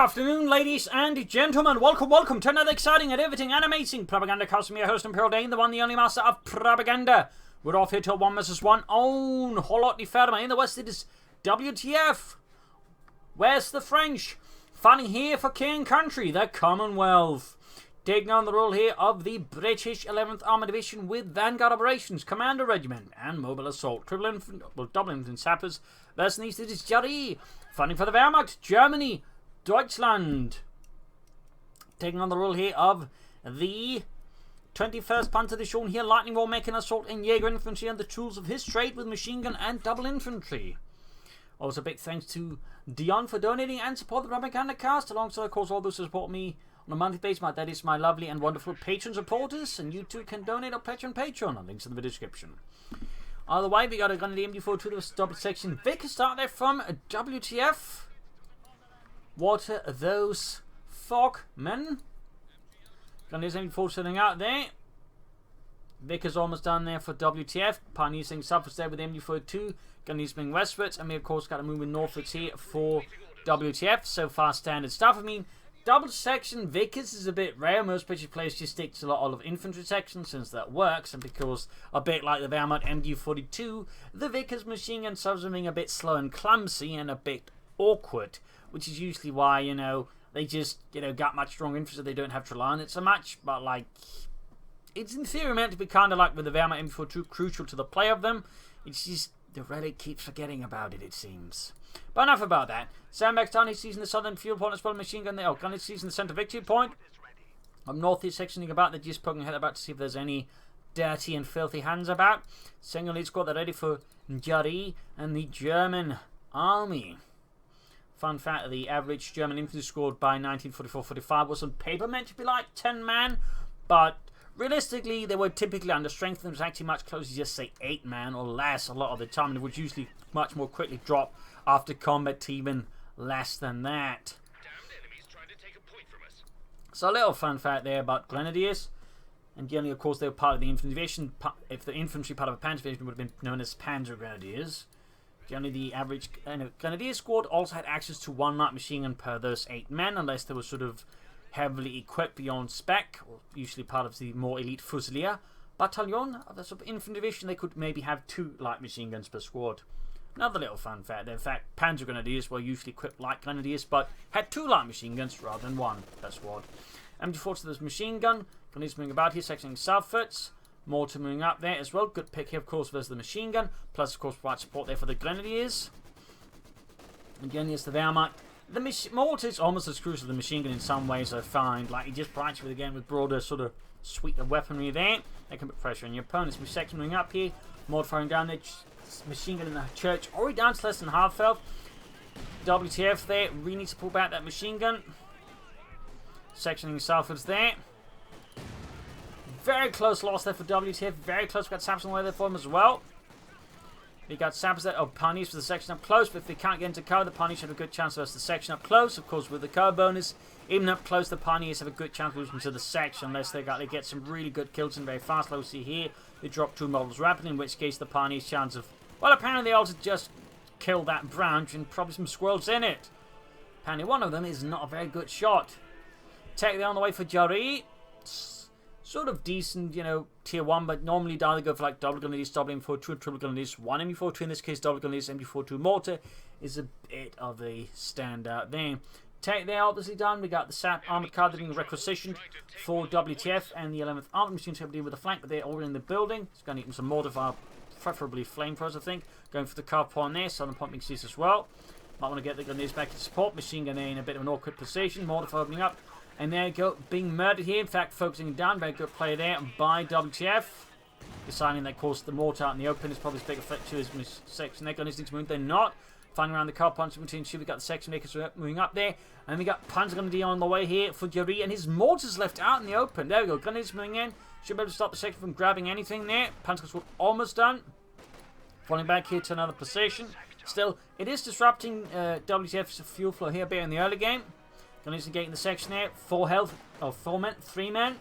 afternoon, ladies and gentlemen. Welcome to another exciting and everything animating Propagandacaster. I'm your host, Imperial Dane, the one, the only master of propaganda. We're off here till 1 vs 1 own Kholodny Ferma. In the West, it is WTF. Where's the French? Fighting here for king country, the Commonwealth. Taking on the role here of the British 11th Armoured Division with Vanguard Operations, Commander Regiment, and Mobile Assault. Double infantry sappers versus the East, it is Jaree. Fighting for the Wehrmacht, Germany, Deutschland. Taking on the role here of the 21st Panzer Division here, Lightning War, Mechan Assault, and Jaeger Infantry, and the tools of his trade with machine gun and double infantry. Also, big thanks to Dion for donating and support the Propagandacast, alongside, of course, all those who support me on a monthly basis. That is my lovely and wonderful patron supporters, and you too can donate or pledge on Patreon. Links in the description. Either way, we got a gun at the MD42 to the double section. Vic, start there from WTF. What are those fog men? Gun is MD4 sitting out there. Vic is almost done there for WTF. Pioneer saying southwards there with the MD42. Gun is moving westwards, and we of course got to move northwards here for WTF. So far, standard stuff. I mean, double section Vickers is a bit rare. Most British players just stick to a lot of infantry sections since that works, and because a bit like the Wehrmacht MG42, the Vickers machine gun subs are being a bit slow and clumsy and a bit awkward, which is usually why, you know, they just, got much stronger infantry. They don't have to rely on it so much, but like, it's in theory meant to be kind of like with the Wehrmacht MG42, crucial to the play of them. It's just the relic keeps forgetting about it seems. But enough about that. Sandbags down, he's seizing the southern fuel point as well. Machine gun there. Oh, gun is seizing the centre victory point. Up north, he's sectioning about. They're just poking ahead about to see if there's any dirty and filthy hands about. Single lead squad, they're ready for Jaree and the German army. Fun fact, the average German infantry squad by 1944-45 was on paper meant to be like 10 man, but realistically, they were typically under strength. It was actually much closer to just say 8 man or less a lot of the time, and it would usually much more quickly drop after combat to even less than that. So a little fun fact there about Grenadiers. And generally, of course, they were part of the infantry division. If the infantry part of a Panzer division would have been known as Panzer Grenadiers. Generally, the average Grenadier squad also had access to 1 light machine gun per those 8 men, unless they were sort of heavily equipped beyond spec, or usually part of the more elite Fusilier battalion of the sort of infantry division. They could maybe have 2 light machine guns per squad. Another little fun fact, in fact, Panzer Grenadiers were usually equipped like Grenadiers, but had 2 light machine guns rather than 1 per squad. MG4 to this machine gun. Grenadiers moving about here, sectioning southwards. Mortar moving up there as well. Good pick here, of course, versus the machine gun. Plus, of course, right support there for the Grenadiers. Again, here's the Wehrmacht. The mortar is almost as crucial as the machine gun in some ways, I find. Like, you just branch with again with broader sort of suite of weaponry there. They can put pressure on your opponents. With section moving up here. Mortar firing down there. Machine gun in the church. Already down to less than half health. WTF there. Really need to pull back that machine gun. Sectioning southwards there. Very close loss there for WTF. Very close. We've got Saps on the way there for him as well. We got Saps there. Oh, Pioneers for the section up close. But if they can't get into cover, the Pioneers have a good chance versus the section up close. Of course, with the cover bonus, even up close, the Pioneers have a good chance of losing to the section unless they get some really good kills in very fast. Like we see here, they drop 2 models rapidly, in which case the Pioneers' chance of, well, apparently they also just killed that branch and probably some squirrels in it. Apparently one of them is not a very good shot. Tech there on the way for Jaree. Sort of decent, tier 1, but normally either go for like double Grenadiers, double MD42, triple Grenadiers, 1 MD42, in this case double Grenadiers, MD42 mortar is a bit of a standout there. Tech there obviously done. We got the SAP armoured car being requisitioned for WTF and the 11th Armoured Machine to deal with the flank, but they're already in the building. It's going to need some mortar fire, preferably flamethrowers, I think. Going for the car point there, southern point being seized as well. Might want to get the Grenadiers back to support. Machine gun there in a bit of an awkward position. Mortar fire opening up. And there you go, being murdered here. In fact, focusing down. Very good play there by WTF. Deciding that, of course, the mortar out in the open is probably a bigger threat to his section. They're going to move. They're not. Finding around the car punch between two. We got the section makers moving up there. And we got Panzer Grenadier on the way here for Jaree. And his mortars left out in the open. There we go. Grenadiers moving in. Should be able to stop the section from grabbing anything there. Panzer Squad almost done. Falling back here to another position. Still, it is disrupting WTF's fuel flow here a bit in the early game. Grenadiers negating the section there. 4 health. Oh, 4 men. 3 men.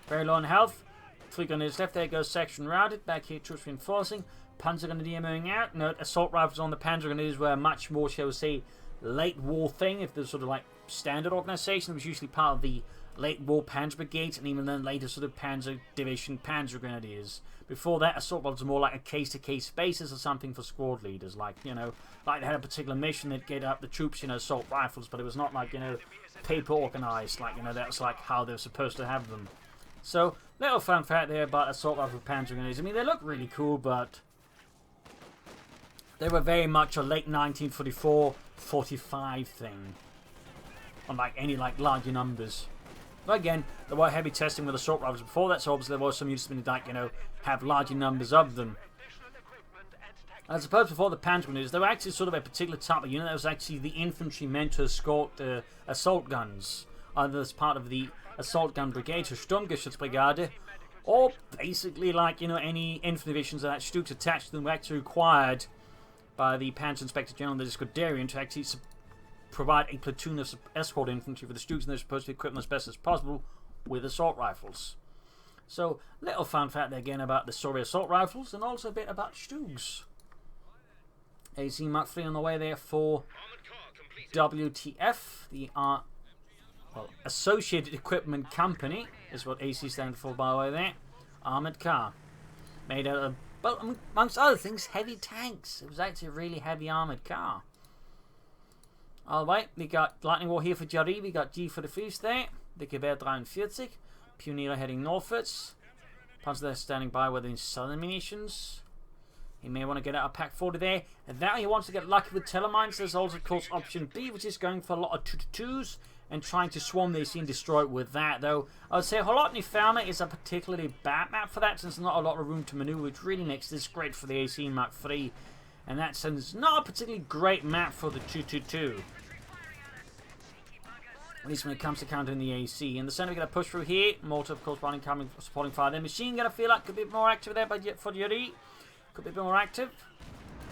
Very low on health. 3 Grenadiers left. There goes section routed. Back here, troops reinforcing. Panzer Grenadier moving out. Note, assault rifles on the Panzer Grenadiers were much more, shall we say, late war thing. If there's sort of like standard organization, it was usually part of the late war Panzer Brigades, and even then later sort of Panzer Division Panzer Grenadiers. Before that, assault rifles were more like a case-to-case basis or something for squad leaders. Like, you know, like they had a particular mission, they'd get up the troops, you know, assault rifles, but it was not like, you know, paper organized. Like, you know, that was like how they were supposed to have them. So, little fun fact there about assault rifle Panzer Grenadiers. I mean, they look really cool, but they were very much a late 1944-45 thing. Unlike any, like, larger numbers. But again, there were heavy testing with assault rifles before that, so obviously there was some use to, like, you know, have larger numbers of them. And I suppose before the Panzer Grenadiers, they were actually sort of a particular type of unit that was actually the infantry meant to escort the assault guns, either as part of the assault gun brigade or Sturmgeschützbrigade, or basically like, you know, any infantry divisions that Stuks attached to them were actually required by the Panzer Inspector General of the Squadron to actually provide a platoon of escort infantry for the Stuks, and they're supposed to equip them as best as possible with assault rifles. So, little fun fact there again about the Soviet assault rifles, and also a bit about Stuks. AC Mark III on the way there for WTF, the Associated Equipment Company, is what AC stands for, by the way there. Armoured car. Made out of, well, amongst other things, heavy tanks. It was actually a really heavy armoured car. Alright, we got Lightning War here for Jaree, we got G for the Fleece there, the Gewehr 43, Pioneer heading northwards, Panzer standing by with the southern munitions. He may want to get out of Pack 40 there, and that he wants to get lucky with telemines. There's also, of course, option B, which is going for a lot of 2-2s and trying to swarm the AC and destroy it with that, though I would say Kholodny Ferma is a particularly bad map for that, since there's not a lot of room to maneuver, which really makes this great for the AC Mark III. And that sense, not a particularly great map for the 2-2-2. At least when it comes to countering the AC. In the center, we got a push through here. Mortar, of course, running, coming, supporting fire. The machine gun, I feel like, could be a bit more active there for Jaree. Could be a bit more active.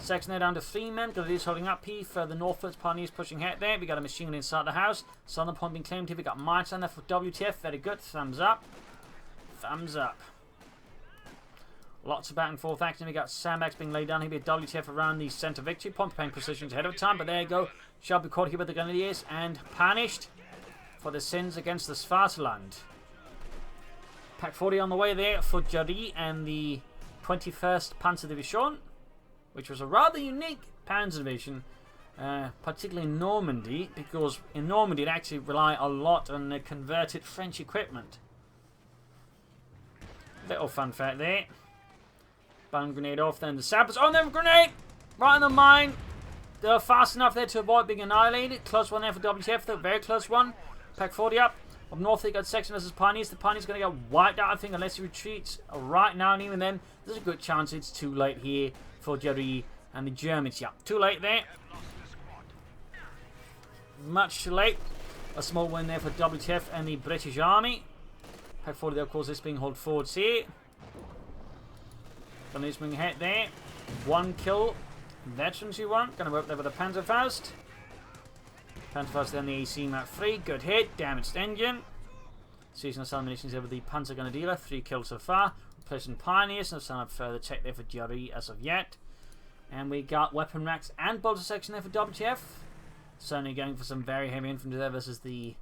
Section there down to 3 men. Grenadiers holding up here. Further northwards, Pioneers pushing ahead there. We got a machine gun inside the house. Southern point being claimed here. We got mines down there for WTF. Very good. Thumbs up. Thumbs up. Lots of back and forth action. We got sandbags being laid down here. We got WTF around the center victory point, paying positions ahead of time. But there you go. Shall be caught here with the Grenadiers and punished for the sins against the Svartland. Pack 40 on the way there for Jaree and the 21st Panzer Division, which was a rather unique Panzer Division, particularly in Normandy, because in Normandy it actually relied a lot on the converted French equipment. Little fun fact there. Bomb grenade off, then the sappers. Oh, no, grenade! Right in the mine. They're fast enough there to avoid being annihilated. Close one there for WTF, though. Very close one. Pack 40 up. Up north, they got section versus Pioneers. The Pioneers going to get wiped out, I think, unless he retreats right now. And even then, there's a good chance it's too late here for Jaree and the Germans. Yeah, too late there. Much too late. A small win there for WTF and the British Army. Pack 40 there, of course, this being hauled forwards here. Pioneers moving ahead there. 1 kill. Veterans you want. Going to work there with a Panzerfaust. Panzerfaust then the AC Mark III. Good hit. Damaged engine. Season of munitions there with the Panzer Grenadier. 3 kills so far. Replacing Pioneers. No sign of further check there for Jaree as of yet. And we got weapon racks and bolter section there for WTF. Certainly going for some very heavy infantry there versus the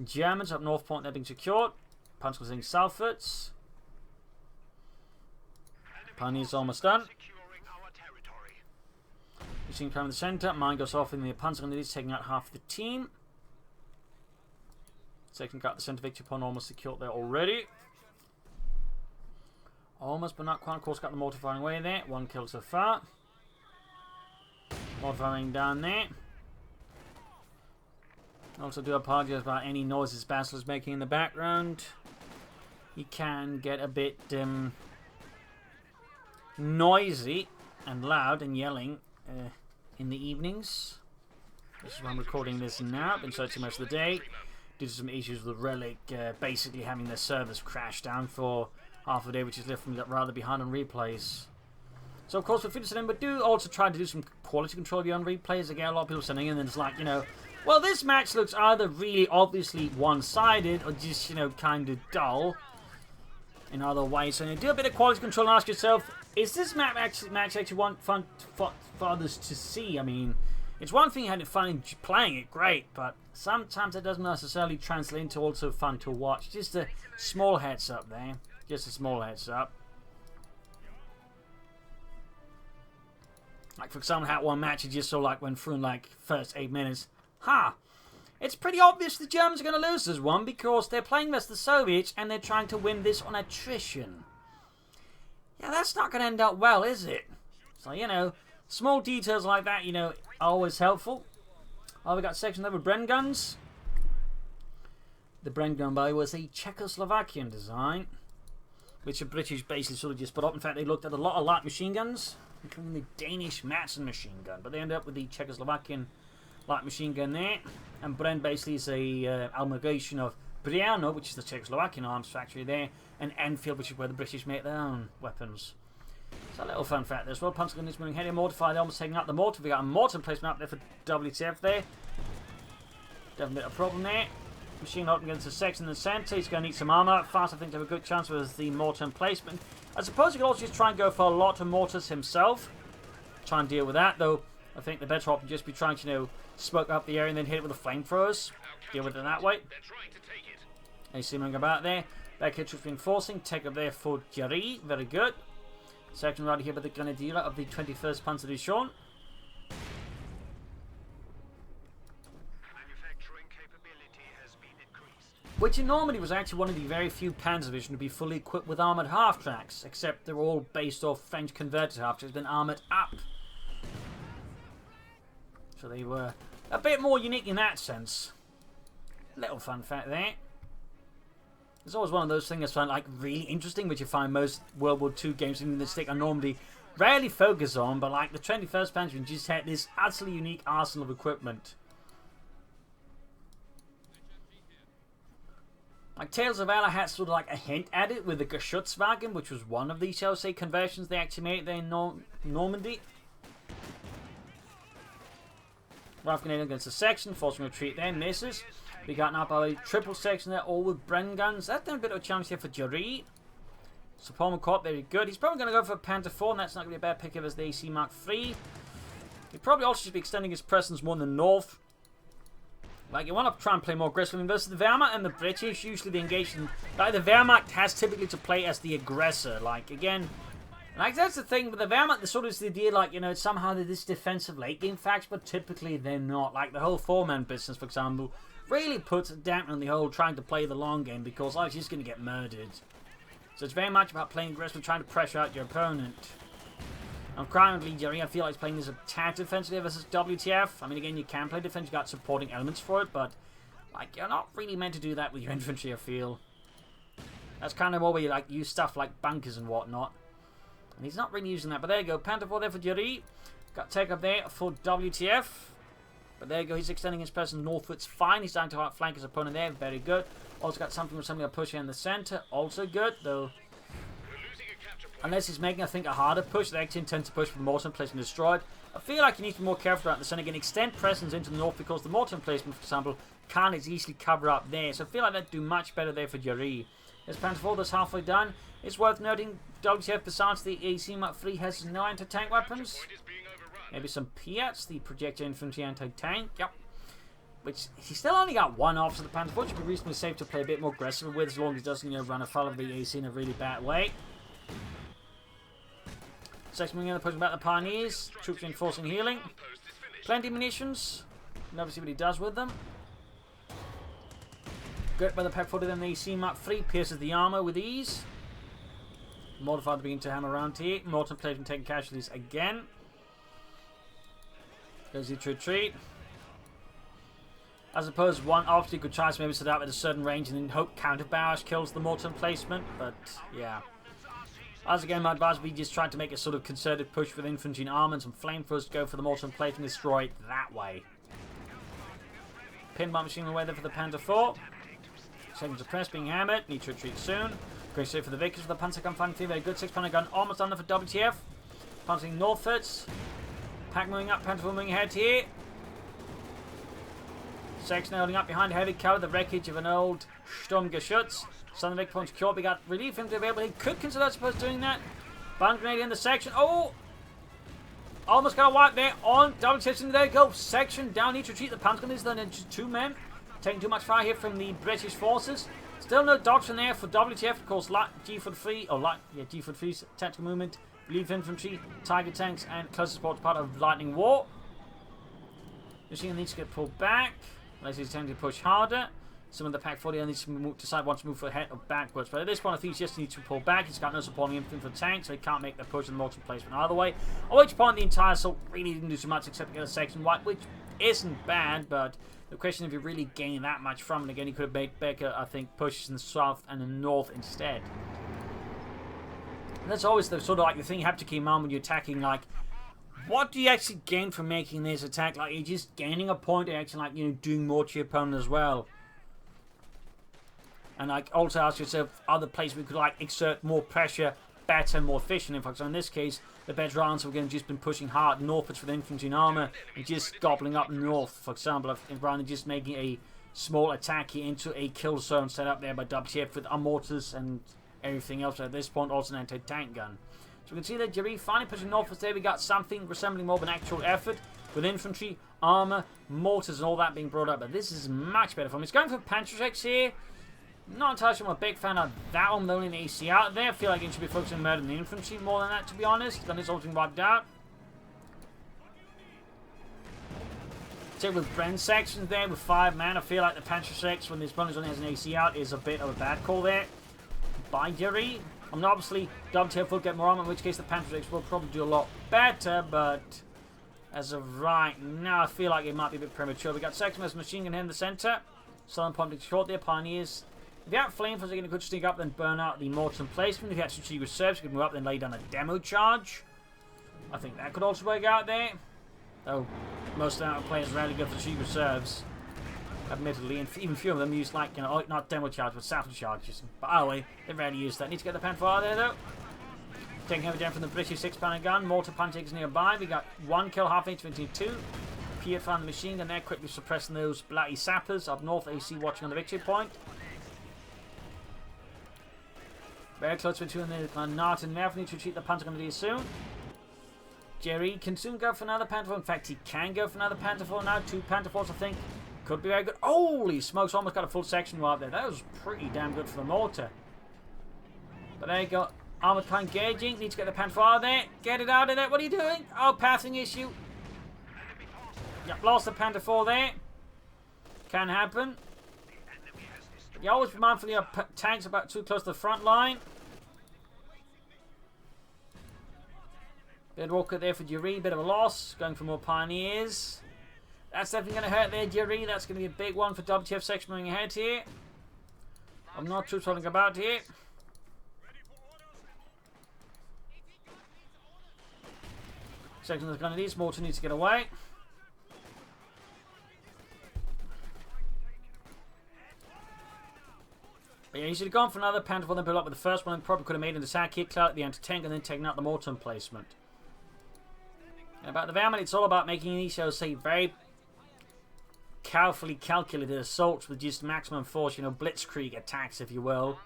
Germans. Up north point they're being secured. Panzers getting southwards. Pioneers almost done. Machine coming in the centre. Mine goes off in the Panzer Grenadiers, taking out half the team. Second got the centre victory point almost secured there already. Almost, but not quite. Of course, got the mortar firing away there. 1 kill so far. Mortar firing down there. Also, do apologize about any noises Basil is making in the background. He can get a bit noisy and loud and yelling in the evenings. This is why I'm recording this now. Been searching most of the day due to some issues with Relic basically having their servers crash down for half a day, which has left me rather behind on replays. So of course we're finishing in, but do also try to do some quality control on replays. Again, a lot of people sending in and it's like, you know, well, this match looks either really obviously one-sided or just, you know, kind of dull in other ways. So you do a bit of quality control and ask yourself, is this match actually fun for others to see? I mean, It's one thing having fun playing it, great, but sometimes it doesn't necessarily translate into also fun to watch. Just a small heads up there. Just a small heads up. Like, for example, how one match you just saw, like, went through in, like, first 8 minutes. It's pretty obvious the Germans are going to lose this one because they're playing against the Soviets and they're trying to win this on attrition. Yeah, that's not going to end up well, is it? So, you know, small details like that, you know, are always helpful. Oh, we got a section there with Bren guns. The Bren gun, by the way, was a Czechoslovakian design, which the British basically sort of just put up. In fact, they looked at a lot of light machine guns, including the Danish Matson machine gun, but they ended up with the Czechoslovakian light machine gun there. And Bren basically is a amalgamation of Briano, which is the Czechoslovakian arms factory there, and Enfield, which is where the British make their own weapons. So a little fun fact there as well. Panzer gun is moving heavy mortar, they're almost taking out the mortar. We got a mortar placement up there for WTF there. Definitely a bit of problem there. Machine gun against the section in the centre. He's going to need some armour up fast. I think they have a good chance with the mortar placement. I suppose he could also just try and go for a lot of mortars himself. Try and deal with that, though. I think the better option would just be trying to, you know, smoke up the area and then hit it with the flamethrowers. Deal with it that way. And you see him about there. Back here, troops reinforcing. Take up there for Jaree. Very good. Section right here by the Grenadier of the 21st Panzer Division. Which in Normandy was actually one of the very few Panzer Division to be fully equipped with armoured half-tracks, except they're all based off French converted half-tracks, been armoured up. So they were a bit more unique in that sense. Little fun fact there. It's always one of those things that's found like really interesting, which you find most World War II games in the stick on Normandy rarely focus on, but like the 21st Panzer just had this utterly unique arsenal of equipment. Like Tales of Valor had sort of like a hint at it with the Geschützwagen, which was one of these, shall we say, conversions they actually made there in Normandy. Rifle grenade against the section, forcing retreat there, misses. We got now by a triple section there, all with Bren guns. That's done a bit of a challenge here for Jaree. So Palmer caught, very good. He's probably going to go for a Panther 4, and that's not going to be a bad pick of as the AC Mark III. He'd probably also just be extending his presence more in the north. Like, you want to try and play more aggressively versus the Wehrmacht and the British. Usually they engage in... Like, the Wehrmacht has typically to play as the aggressor. Like, again... Like, that's the thing with the Wehrmacht, the sort of the idea, like, you know, somehow they're this defensive late-game faction, but typically they're not. Like, the whole four-man business, for example, really puts a damper on the whole trying to play the long game, because, oh, she's going to get murdered. So it's very much about playing aggressive, trying to pressure out your opponent. And currently, Jaree, I feel like he's playing this a tad defensively versus WTF. I mean, again, you can play defense, you got supporting elements for it, but, like, you're not really meant to do that with your infantry, I feel. That's kind of more where you, like, use stuff like bunkers and whatnot. And he's not really using that, but there you go. Panther 4 there for Jaree. Got take up there for WTF. But there you go, he's extending his presence northwards fine. He's starting to outflank his opponent there, very good. Also got something with somebody pushing in the centre, also good, though. Unless he's making, I think, a harder push, they actually intend to push for mortar placement destroyed. I feel like you need to be more careful around the centre. Again, extend presence into the north because the mortar placement, for example, can't as easily cover up there. So I feel like they'd do much better there for Jaree. There's Panther 4 that's halfway done. It's worth noting, WTF, besides the AC Mark III, has no anti-tank weapons. Maybe some Piats, the projectile infantry anti-tank. Yep. Which, he still only got one off, so the Panther 4 should be reasonably safe to play a bit more aggressive with, as long as he doesn't, you know, run afoul of the AC in a really bad way. Section moving in, pushing back the Pioneers. Troops reinforcing healing. Plenty of munitions. Never see what he does with them. Good by the Pack 40, then the AC Mark III pierces the armour with ease. Mortified to begin to hammer around here. Morton placement taking casualties again. Goes he to retreat. I suppose one option could try to maybe set out at a certain range and then hope counter barrage kills the Morton placement, but yeah. As again, my advice would be just trying to make a sort of concerted push with infantry and armour and some flamethrowers to go for the Morton plate and destroy it that way. Pinball machine away there for the Panther 4. Seconds of press being hammered. Need to retreat soon. Going straight for the Vickers with the Panzer gun fighting very good. 6-pounder gun almost done there for WTF. Panzering northwards. Pack moving up. Panther 4 moving ahead here. Section holding up behind a heavy cover. The wreckage of an old Sturmgeschütz. Southern Vic points cured. We got relief infantry available. He could consider, I suppose, doing that. Bomb grenade in the section. Oh! Almost got a wipe there on WTF. There you go. Section down. Need to retreat. The Pentagon is then just 2 men. Taking too much fire here from the British forces. Still no doctrine there for WTF. Of course, light G43, or light, yeah, G43's tactical movement, relief infantry, tiger tanks, and close support part of lightning war. Machine needs to get pulled back. Unless he's attempting to push harder. Some of the Pack 40 needs to decide wants to move ahead or backwards. But at this point, I think he just needs to pull back. He's got no supporting infantry for tanks, so he can't make the push in the mortar placement either way. At which point, the entire assault really didn't do so much except get a section wide, which isn't bad, but the question if you really gain that much from it, again, he could have made better, I think, pushes in the south and the north instead. And that's always the sort of like the thing you have to keep in mind when you're attacking, like, what do you actually gain from making this attack? Like, you're just gaining a point and actually, like, you know, doing more to your opponent as well. And, like, also ask yourself, other places we could, like, exert more pressure, better, more efficient. In fact, so in this case, the better answer we're going to just been pushing hard northwards for the infantry and armor and just gobbling up north, for example, rather than just making a small attack here into a kill zone set up there by WTF with our mortars and everything else. At this point, also an anti-tank gun. So we can see that Jaree finally pushing northwards there. We got something resembling more of an actual effort with infantry, armor, mortars, and all that being brought up. But this is much better for him. He's going for Panzerschrecks here. Not entirely sure I'm a big fan of that one, only an AC out there. I feel like it should be focusing on murdering the infantry more than that, to be honest. Gun is all being wiped out. Take with Bren sections there with 5 men. I feel like the Panzerschrecks, when this bonus only has an AC out, is a bit of a bad call there by Jaree. I mean, obviously, WTF will get more armor, in which case the Panzerschrecks will probably do a lot better, but as of right now, I feel like it might be a bit premature. We got section as machine gun here in the center. Southern point being short there, Pioneers. If you have flames, they could sneak up, then burn out the mortar placement. If you had strategic reserves, you could move up, then lay down a demo charge. I think that could also work out there. Though most of the players rarely go for strategic reserves, admittedly, and even few of them use, like, you know, not demo charge, but salvage charges. But anyway, they rarely use that. Need to get the Panther out there though. Taking over down from the British 6-pounder gun. Mortar punch is nearby. We got 1 kill, half-inch, 22. Pierre found the machine gun there, quickly suppressing those bloody sappers up north. AC watching on the victory point. Very close between the Nart and Nev. Need to retreat the Panther gun to soon. Jaree can soon go for another Panther. In fact, he can go for another Panther now. 2 Panther I think. Could be very good. Holy smokes, almost got a full section wipe there. That was pretty damn good for the mortar. But there you go. Armored car engaging. Need to get the Panther out of there. Get it out of there. What are you doing? Oh, passing issue. Yep, lost the Panther 4 there. Can happen. You always be mindful of your tanks about too close to the front line. Bit walker there for Jaree. Bit of a loss. Going for more Pioneers. That's definitely going to hurt there, Jaree. That's going to be a big one for WTF section moving ahead here. I'm not too talking about here. Section is going to need. Mortar needs to get away. But yeah, he should have gone for another Panther for them build up with the first one. Probably could have made an attack here, clear out the anti-tank, and then taken out the mortar placement. And about the Vermin, it's all about making these shows, say, very carefully calculated assaults with just maximum force, you know, blitzkrieg attacks, if you will.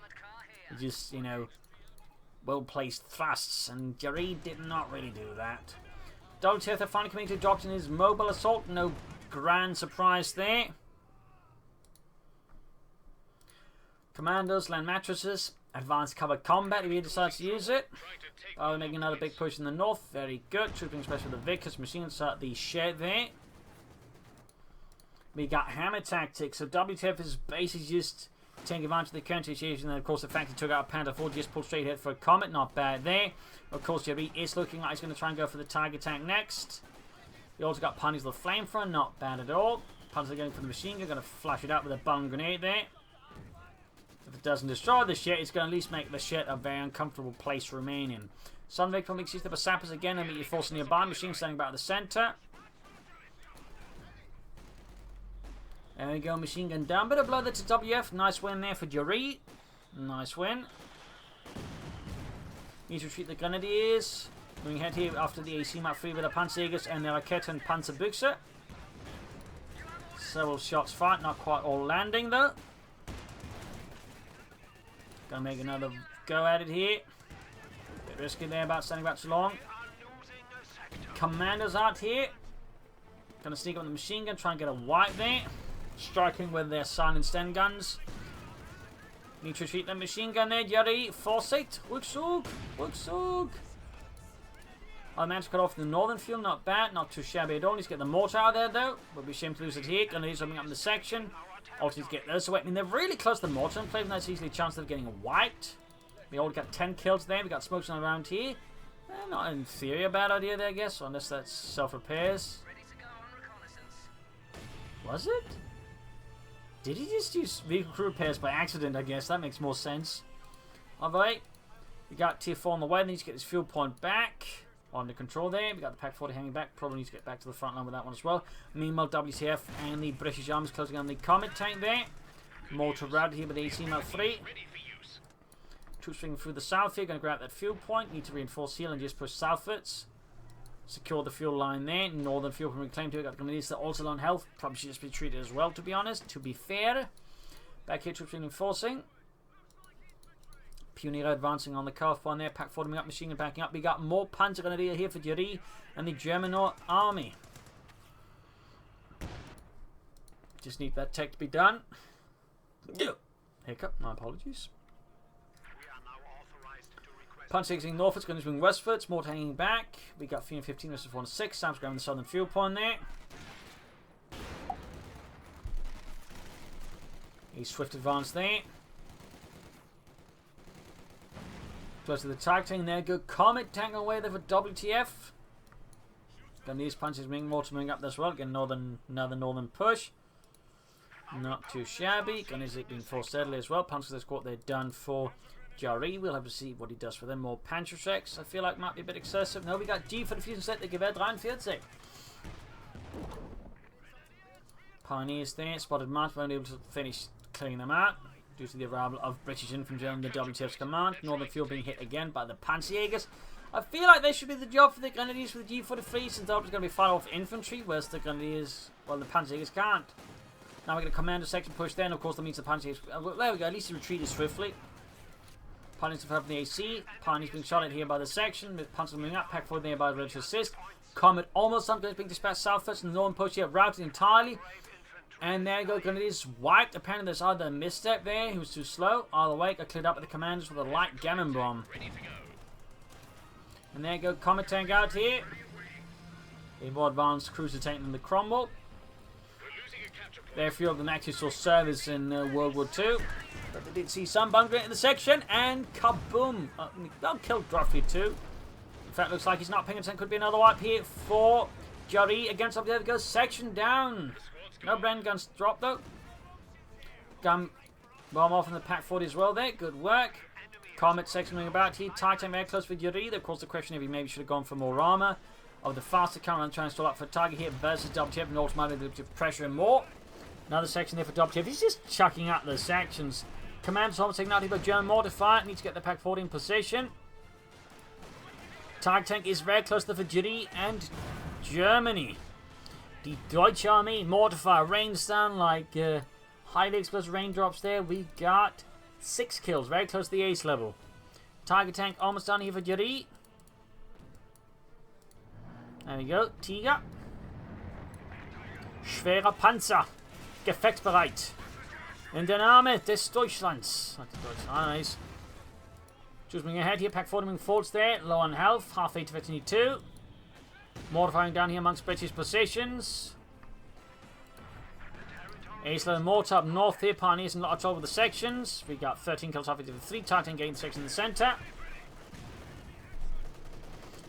Just, you know, well-placed thrusts, and Jaree did not really do that. WTF are finally coming to adopt in his mobile assault. No grand surprise there. Commandos, land mattresses, advanced cover combat if he decides to use it. We're making another big push in the north. Very good. Trooping especially with the Vickers machines at the shed there. We got hammer tactics. So WTF is basically just taking advantage of the current situation. And of course, the fact he took out Panther 4 just pulled straight ahead for a Comet. Not bad there. Of course, Jaree is looking like he's going to try and go for the Tiger tank next. We also got Pioneers with the Flamethrower. Not bad at all. Pioneers are going for the machine gun. Going to flash it up with a bomb grenade there. If it doesn't destroy the shit, it's going to at least make the shit a very uncomfortable place to remain in. Sunvik from Mixed Up Sappers again, and meet your force nearby. Machine standing back at the center. There we go, machine gun down. Bit of blood there to WF. Nice win there for Jaree. Nice win. Need to retreat the Grenadiers. Moving ahead here after the AC map 3 with the Panzerjägers and the Rakete and Panzerbüchse. Several shots fired, not quite all landing though. Gonna make another go at it here. Bit risky there about standing back too long. commandos out here. Gonna sneak up on the machine gun, try and get a wipe there. Striking with their silent Sten guns. Need to retreat the machine gun there, Jaree. Foresight. Wuxug. Wuxug. I managed to cut off the northern field, not bad, not too shabby at all. Need to get the mortar out there though. Would be a shame to lose it here. Gonna do something up in the section. Also need to get this away. I mean, they're really close to the mortar and play, that's easily a chance of getting wiped. We already got 10 kills there. We got smokes on around here. Not in theory a bad idea there, I guess, unless that's self-repairs. Was it? Did he just use vehicle crew repairs by accident, I guess? That makes more sense. Alright. We got tier 4 on the way. Need to get this fuel point back. Under control there. We got the Pack 40 hanging back. Probably need to get back to the front line with that one as well. Meanwhile, WTF and the British Army's closing on the Comet tank there. Mortar routed here with the 1803. Troops swinging through the south here. Going to grab that fuel point. Need to reinforce here and just push southwards. Secure the fuel line there. Northern fuel can reclaim to it. Got grenadiers that also on health. Probably should just be treated as well, to be honest. To be fair. Back here, troops reinforcing. Pioneer advancing on the Kholodny Ferma there. Pack 40 up, machine gun backing up. We got more Panzer Grenadier here for Jaree and the German army. Just need that tech to be done. Hiccup, my apologies. Punch 16 northwards, going to swing westwards. Mortar hanging back. We got 315 versus 406. Sam's grabbing the southern fuel point there. He's swift advance there. Close to the tag tank there. Good Comet tank away there for WTF. Got these punches being mortaring up as well. Get another northern push. Not too shabby. Gun is being forced steadily as well. Punches the squad they're done for Jaree. We'll have to see what he does for them. More Panzerschrecks. I feel like might be a bit excessive. No, we got G for the fusion set. They give out 43. Pioneers there. Spotted March. Weren't able to finish clearing them out due to the arrival of British infantry under WTF's command. Northern field being hit again by the Panzerjägers. I feel like they should be the job for the Grenadiers with the G43 since they're going to be fired off infantry, whereas the Grenadiers, well, the Panzerjägers can't. Now we get a commander section push there, and of course that means the Panzerjägers. There we go, at least he retreated swiftly. Pioneers from the AC. Pioneers being shot at here by the section, with Panzer moving up, Pack 4 there by ready to assist. Comet almost done, being dispatched southwards, and the northern push here routed entirely. And there you go, Grenadiers wiped. Apparently there's either a misstep there, he was too slow. Either way, got cleared up with the commanders with a light gammon bomb. And there you go, Comet tank out here. A more advanced cruiser tank than the Cromwell. There, a few of them actually saw service in World War II. But they did see some bunkering in the section, and kaboom! That killed roughly too. In fact, looks like he's not paying attention. Could be another wipe here for Jaree against up there. Goes section down. No Bren guns dropped though. Gun bomb off in the Pack 40 as well there. Good work. Comet section moving about here. Titan very close for Jaree. Of course, the question if he maybe should have gone for more armor. Or the faster counter trying to stall up for target here versus WTF and automatically to pressure him more. Another section there for WTF. He's just chucking out the sections. Commanders almost taken out here by German mortar fire. Need to get the Pack 40 in position. Target tank is very close to for Jaree and Germany. The Deutsche Army mortar fire rains down like highly explosive raindrops there. We got 6 kills, very close to the ace level. Tiger tank almost done here for Jaree. There we go, Tiger. Schwerer Panzer. Gefechtsbereit. In den Arme des Deutschlands. Nice. Choosing ahead here, Pack 40 moving forwards there. Low on health, half 8 to 52. Mortar firing down here amongst British positions. Ace-level mortar up north here. Pioneers in a lot of trouble with the sections. We got 13 kills off into the 3. Titan gain section in the centre.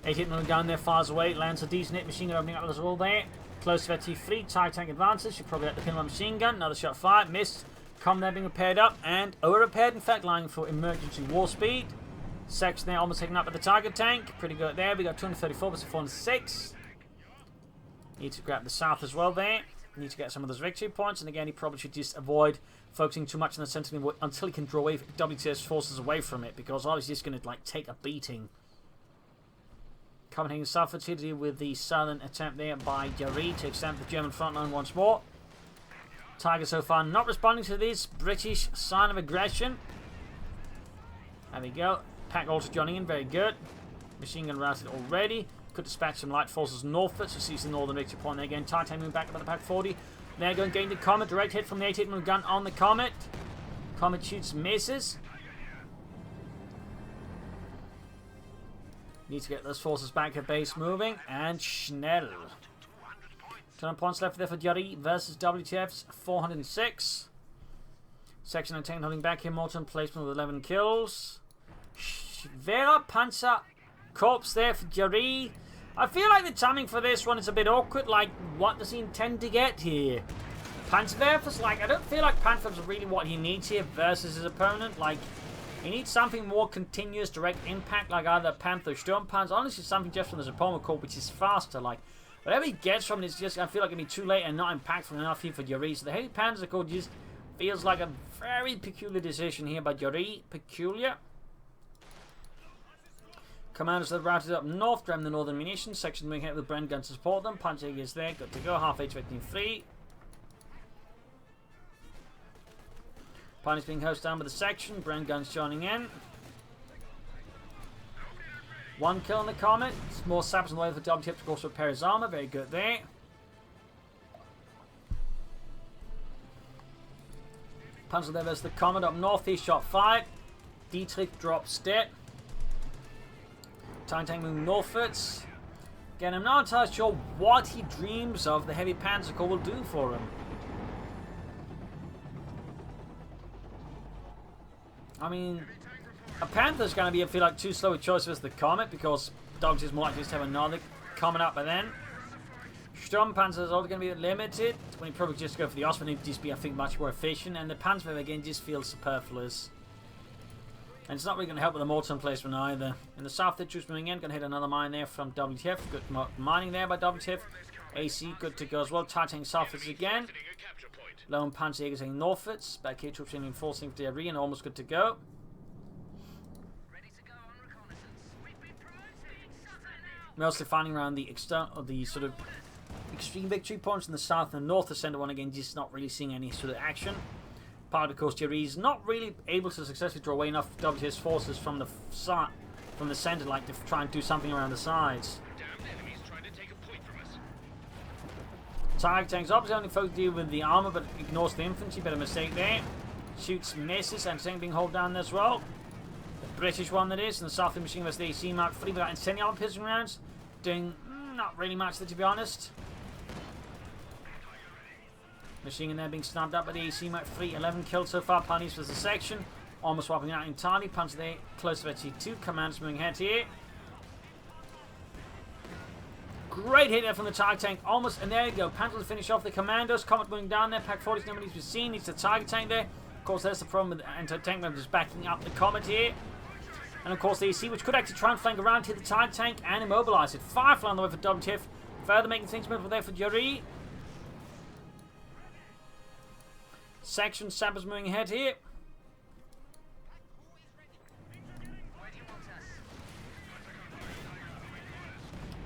8 hit moving down there, fires away. Lands a decent hit. Machine gun opening up as well there. Close to T3. Titan advances. Should probably have to pin one machine gun. Another shot fired. Missed. Com there being repaired up. And over-repaired, in fact, lying for emergency war speed. Section there almost taken up by the target tank. Pretty good there. We got 234 versus 406. Need to grab the south as well there. Need to get some of those victory points. And again, he probably should just avoid focusing too much on the center until he can draw away WTS forces away from it. Because obviously he's going to like take a beating. Coming southwards here to deal with the southern attempt there by Jaree to extend the German front line once more. Tiger so far not responding to this British sign of aggression. There we go. Pack also joining in, very good. Machine gun routed already. Could dispatch some light forces northwards to seize the northern victory point there again. TIE tank moving back about the Pack 40. They're going to gain the Comet. Direct hit from the 88mm gun on the Comet. Comet shoots, misses. Need to get those forces back at base moving. And Schnell. 10 points left there for Jaree versus WTF's 406. Section 19 holding back here. Morton placement with 11 kills. Vera Panzer Corpse there for Jaree. I feel like the timing for this one is a bit awkward. Like, what does he intend to get here? Panzerwerfer's like, I don't feel like Panzerwerfer's really what he needs here versus his opponent. Like, he needs something more continuous direct impact, like either Panther or Sturmpanzer. Honestly, something just from the Zapoma Corps, which is faster. Like, whatever he gets from it is just, I feel like it'll be too late and not impactful enough here for Jaree. So the Heavy Panzer Corps just feels like a very peculiar decision here by Jaree. Peculiar. Commanders that routed up north, dram the northern munitions. Section moving ahead with Bren Gun to support them. Panzer is there, good to go. Half HP free. Pioneers being hosed down by the section. Bren Guns joining in. One kill on the Comet. More sappers on the way for WTF to also repair his armor. Very good there. Panzer there versus the Comet up north. He shot fired. Dietrich drops dead. TIE tank moving northwards. Again, I'm not entirely sure what he dreams of the Heavy Panzer Corps will do for him. I mean, a Panther's going to be, I feel like, too slow a choice versus the Comet because Dogs is more likely to have another coming up by then. Sturmpanzer is also going to be limited. When he probably just go for the Osman, he'd just be, I think, much more efficient. And the Panzer, again, just feels superfluous. And it's not really going to help with the mortar placement either. In the south, the troops moving in. Going to hit another mine there from WTF. Good mining there by WTF. AC, good to go as well. TIE tank southwards again. Lone Panzer Jäger saying northwards. Back here, troops reinforcing for Jaree and almost good to go. Mostly finding around the sort of extreme victory points in the south and north. The center one again, just not really seeing any sort of action. Part of course, Jaree's not really able to successfully draw away enough WTF's forces from the center, like to try and do something around the sides. Tiger tanks obviously only focused deal with the armor, but ignores the infantry. Bit of a mistake there. Shoots, misses, and something being held down there as well. The British one that is, and the South machine was the AC Mark III without incendiary piercing rounds. Doing not really much there, to be honest. Machine gun there being snapped up by the AC Mark III. 11 kills so far. Pioneers was the section. Almost wiping out entirely. Panzer there close to HC2. Commanders moving ahead here. Great hit there from the Tiger tank. Almost, and there you go. Panzer to finish off the commandos. Comet moving down there. Pack 40's nobody to be seen. It's the Tiger tank there. Of course, there's the problem with the anti-tank members backing up the Comet here. And of course, the AC, which could actually try and flank around, hit the Tiger tank and immobilize it. Firefly on the way for WTF. Further making things move there for Jaree. Section sappers moving ahead here.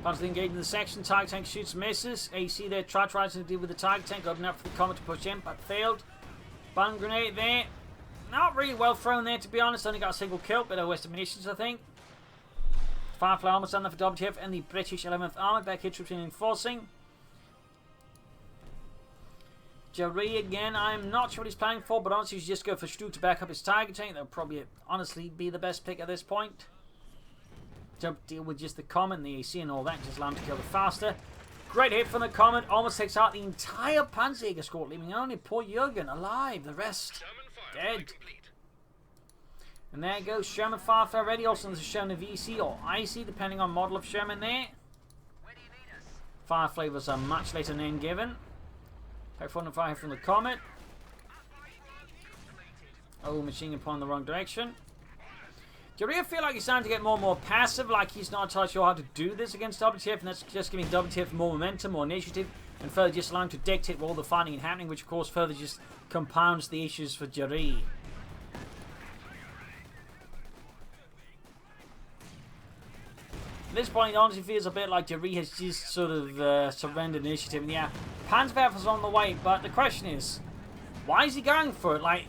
Panzer engaging the section. Tiger tank shoots, misses. AC there tries to deal with the Tiger tank. Opening up for the Comet to push in, but failed. Bun grenade there. Not really well thrown there, to be honest. Only got a single kill. Bit of wasted munitions, I think. Firefly almost done there for WTF and the British 11th Armored. Back here, troops reinforcing. Jaree again, I'm not sure what he's planning for, but honestly, you should just go for Stu to back up his Tiger tank. That would probably, honestly, be the best pick at this point. Don't deal with just the Comet and the AC and all that. Just allow him to kill it faster. Great hit from the Comet. Almost takes out the entire Panzerjäger squad, leaving only poor Jürgen alive. The rest dead. And there goes Sherman Firefly ready. Also, there's a Sherman VC or IC, depending on model of Sherman there. Firefly was a much later name given. Pack 405 from the Comet. Oh, machine gun pointing in the wrong direction. Jaree, I feel like he's starting to get more and more passive, like he's not entirely sure how to do this against WTF, and that's just giving WTF more momentum, more initiative, and further just allowing to dictate where all the fighting is happening, which of course further just compounds the issues for Jaree. At this point, it honestly feels a bit like Jaree has just sort of surrendered initiative. And yeah, Panzerwerfer's on the way, but the question is, why is he going for it? Like,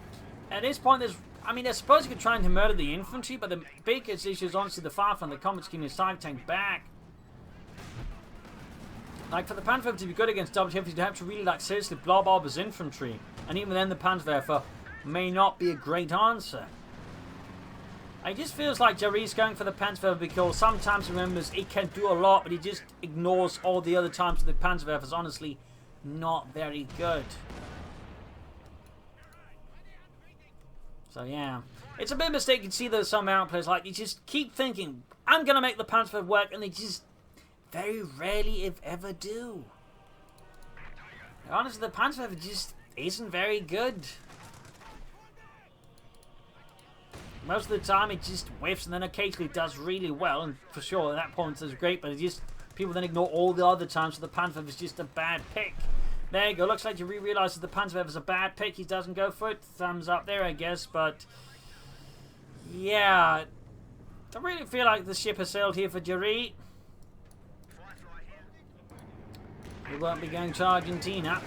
at this point, they're supposed to be trying to murder the infantry, but the biggest issue is honestly the Firefly and the Comet's keeping his Tiger tank back. Like, for the Panzer to be good against WTF, you'd have to really, like, seriously blob up his infantry. And even then, the Panzer may not be a great answer. It just feels like Jaree's going for the Panzer because sometimes he remembers he can do a lot, but he just ignores all the other times the Panzer is honestly not very good. So yeah, it's a bit of a mistake. You can see there's some mountain players like you just keep thinking, I'm going to make the Panzer work, and they just very rarely, if ever, do. Honestly, the Panzer just isn't very good. Most of the time it just whiffs, and then occasionally it does really well, and for sure at that point it's great, but it just people then ignore all the other times, so the Panzer is just a bad pick. There you go, looks like Jaree realizes the Panzer is a bad pick, he doesn't go for it. Thumbs up there, I guess, but yeah, I really feel like the ship has sailed here for Jaree. We won't be going to Argentina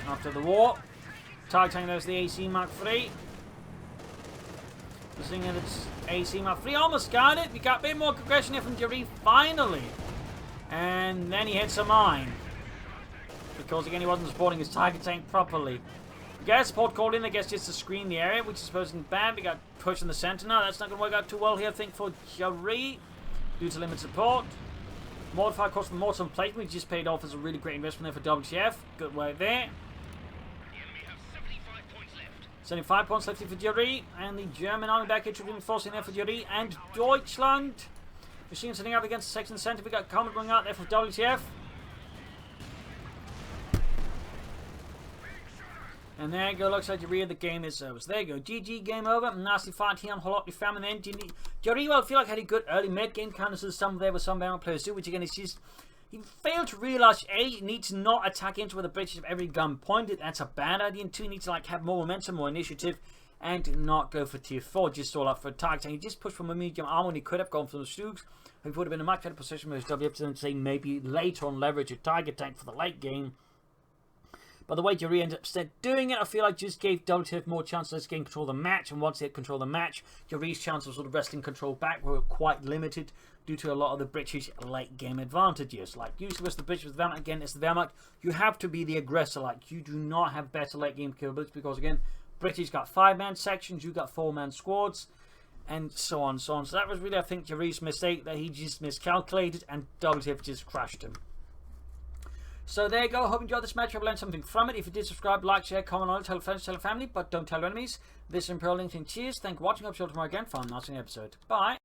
after the war. Target tank, there's the AC Mark III. Seeing that it's AC Mark III, almost got it. We got a bit more progression here from Jaree finally. And then he hits a mine. Because again he wasn't supporting his target tank properly. Gas support called in, I guess, just to screen the area, which is supposed to be bad. We got pushed in the center now. That's not going to work out too well here, I think, for Jaree. Due to limited support. Modified cost from mortar and plate, which just paid off as a really great investment there for WTF. Good work there. 75 points left here for Jaree, and the German army back here reinforcing there for Jaree, and Deutschland. Machine setting up against the section center. We got Comet going out there for WTF. And there you go, looks like Jaree, the game is over. So there you go, GG, game over. Nasty fight here on Kholodny Ferma. And then Jaree, well, I feel like had a good early mid-game counters as some there with some bound players do, which again is just he failed to realise, A, you need to not attack into where the British have every gun pointed. That's a bad idea. And 2, you need to like have more momentum, more initiative, and not go for tier 4. Just all up for a target. And he just pushed from a medium armor when he could have gone for the Stooks. He would have been in a much better position with his WF to say maybe later on leverage a target tank for the late game. But the way Jaree ended up instead doing it, I feel like just gave WTF more chances to gain control of the match. And once they had control of the match, Jaree's chances of sort of wresting control back were quite limited due to a lot of the British late game advantages. Like usually with the British with Wehrmacht, again, it's the Wehrmacht. You have to be the aggressor. Like you do not have better late game capabilities because again, British got 5-man sections, you got 4-man squads, and so on, so on. So that was really, I think, Jaree's mistake that he just miscalculated, and WTF just crashed him. So there you go. I hope you enjoyed this match. I've learned something from it. If you did, subscribe, like, share, comment on it, tell friends, tell family, but don't tell your enemies. This is Imperial LinkedIn. Cheers. Thank you for watching. I'll see you tomorrow again for another episode. Bye.